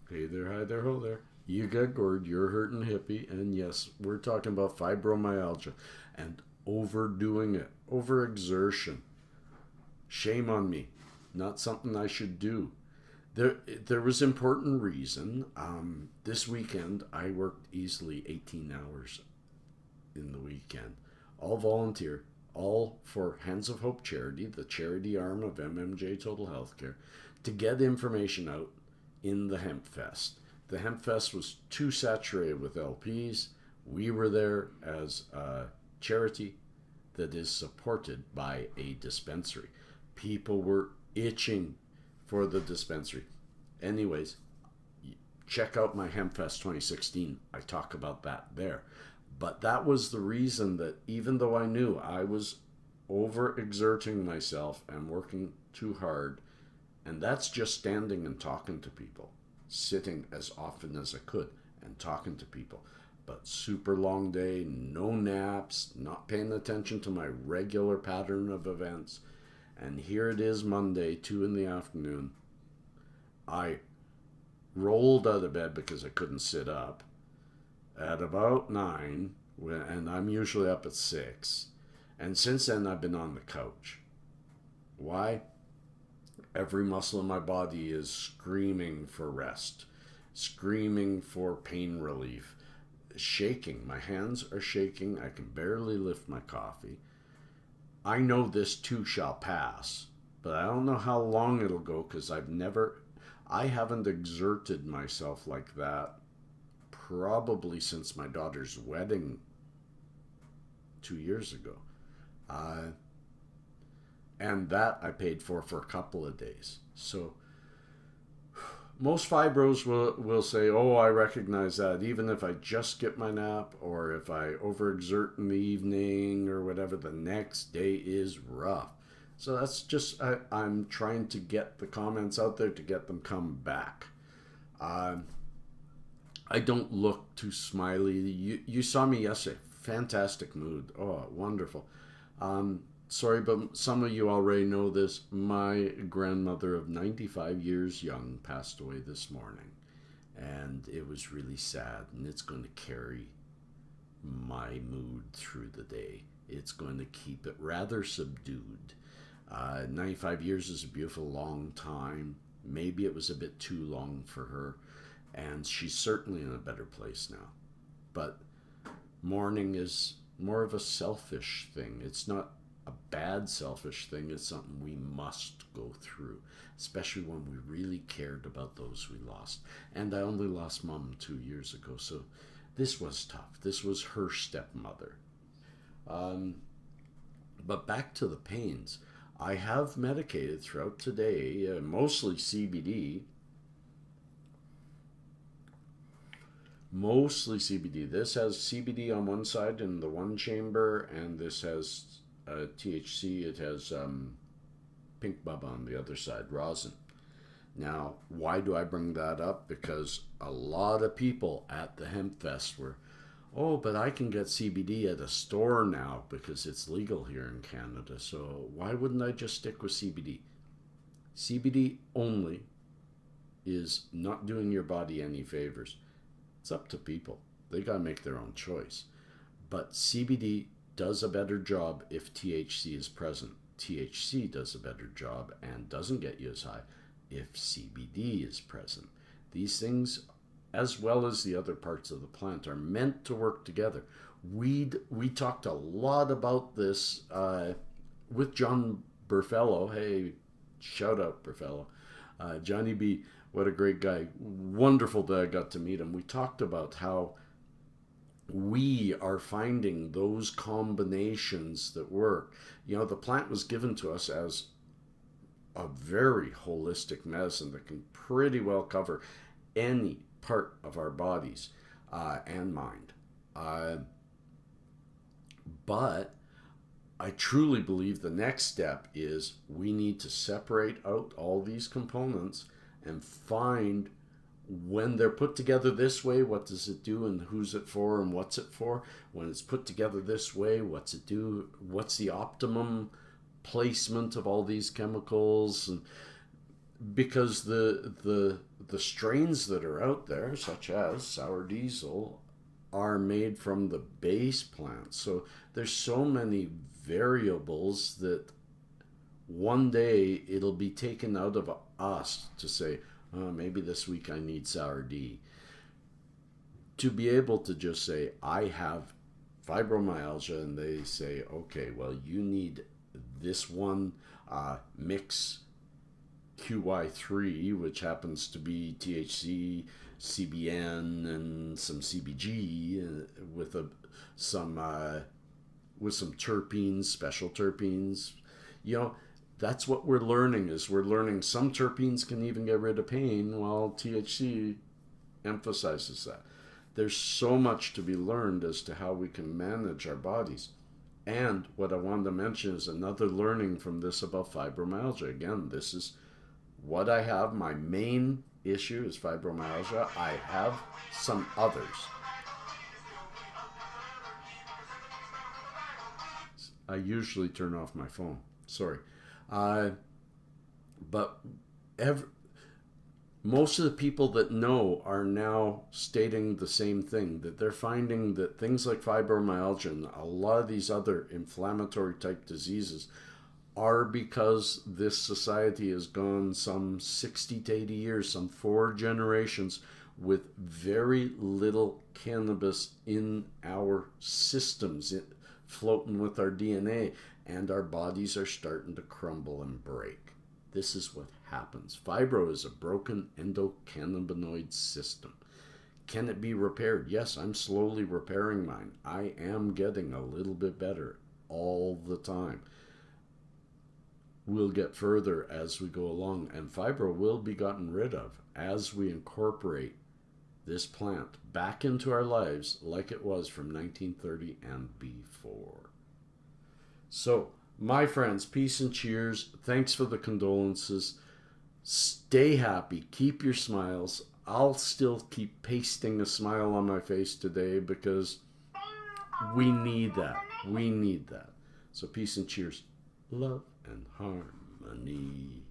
Hey there, hi there, ho there. You got gourd, you're hurting hippie, and yes, we're talking about fibromyalgia and overdoing it, overexertion. Shame on me. Not something I should do. There was important reason. This weekend, I worked easily 18 hours in the weekend. All volunteer, all for Hands of Hope charity, the charity arm of MMJ Total Healthcare, to get information out in the Hemp Fest. The Hemp Fest was too saturated with LPs. We were there as a charity that is supported by a dispensary. People were itching for the dispensary. Anyways, check out my Hempfest 2016. I talk about that there. But that was the reason that even though I knew I was overexerting myself and working too hard, and that's just standing and talking to people, sitting as often as I could and talking to people. But super long day, no naps, not paying attention to my regular pattern of events. And here it is Monday, 2 in the afternoon. I rolled out of bed because I couldn't sit up at about 9, and I'm usually up at 6. And since then, I've been on the couch. Why? Every muscle in my body is screaming for rest, screaming for pain relief, shaking. My hands are shaking. I can barely lift my coffee. I know this too shall pass, but I don't know how long it'll go because I haven't exerted myself like that probably since my daughter's wedding 2 years ago. Uh, and that I paid for a couple of days. So most fibros will say, oh, I recognize that. Even if I just skip my nap or if I overexert in the evening or whatever, the next day is rough. So that's just, I'm trying to get the comments out there to get them come back. I don't look too smiley. You saw me yesterday. Fantastic mood. Oh, wonderful. Sorry, but some of you already know this. My grandmother of 95 years young passed away this morning. And it was really sad. And it's going to carry my mood through the day. It's going to keep it rather subdued. 95 years is a beautiful long time. Maybe it was a bit too long for her. And she's certainly in a better place now. But mourning is more of a selfish thing. It's not a bad selfish thing. It's something we must go through, especially when we really cared about those we lost. And I only lost Mom 2 years ago, so this was tough. This was her stepmother. But back to the pains. I have medicated throughout today, mostly CBD. Mostly CBD. This has CBD on one side in the one chamber, and this has THC. It has pink bub on the other side, rosin. Now, why do I bring that up? Because a lot of people at the Hemp Fest were, oh, but I can get CBD at a store now because it's legal here in Canada. So why wouldn't I just stick with CBD? CBD only is not doing your body any favors. It's up to people. They gotta make their own choice. But CBD does a better job if THC is present. THC does a better job and doesn't get you as high if CBD is present. These things, as well as the other parts of the plant, are meant to work together. We talked a lot about this with John Burfello. Hey, shout out Burfello. Johnny B, what a great guy. Wonderful that I got to meet him. We talked about how we are finding those combinations that work. You know, the plant was given to us as a very holistic medicine that can pretty well cover any part of our bodies and mind. But I truly believe the next step is we need to separate out all these components and find when they're put together this way, what does it do and who's it for and what's it for? When it's put together this way, what's it do? What's the optimum placement of all these chemicals? because the strains that are out there, such as sour diesel, are made from the base plant. So there's so many variables that one day it'll be taken out of us to say, oh, maybe this week I need sour D. To be able to just say, I have fibromyalgia, and they say, okay, well, you need this one mix QY3, which happens to be THC, CBN, and some CBG some with some terpenes, special terpenes. You know, that's what we're learning. Is we're learning some terpenes can even get rid of pain, while THC emphasizes that. There's so much to be learned as to how we can manage our bodies. And what I wanted to mention is another learning from this about fibromyalgia. Again, this is what I have. My main issue is fibromyalgia. I have some others. I usually turn off my phone. Sorry. But most of the people that know are now stating the same thing, that they're finding that things like fibromyalgia and a lot of these other inflammatory type diseases are because this society has gone some 60 to 80 years, some 4 generations, with very little cannabis in our systems, floating with our DNA, and our bodies are starting to crumble and break. This is what happens. Fibro is a broken endocannabinoid system. Can it be repaired? Yes, I'm slowly repairing mine. I am getting a little bit better all the time. We'll get further as we go along, and fibro will be gotten rid of as we incorporate this plant back into our lives like it was from 1930 and before. So, my friends, peace and cheers. Thanks for the condolences. Stay happy. Keep your smiles. I'll still keep pasting a smile on my face today because we need that. We need that. So peace and cheers. Love and harmony.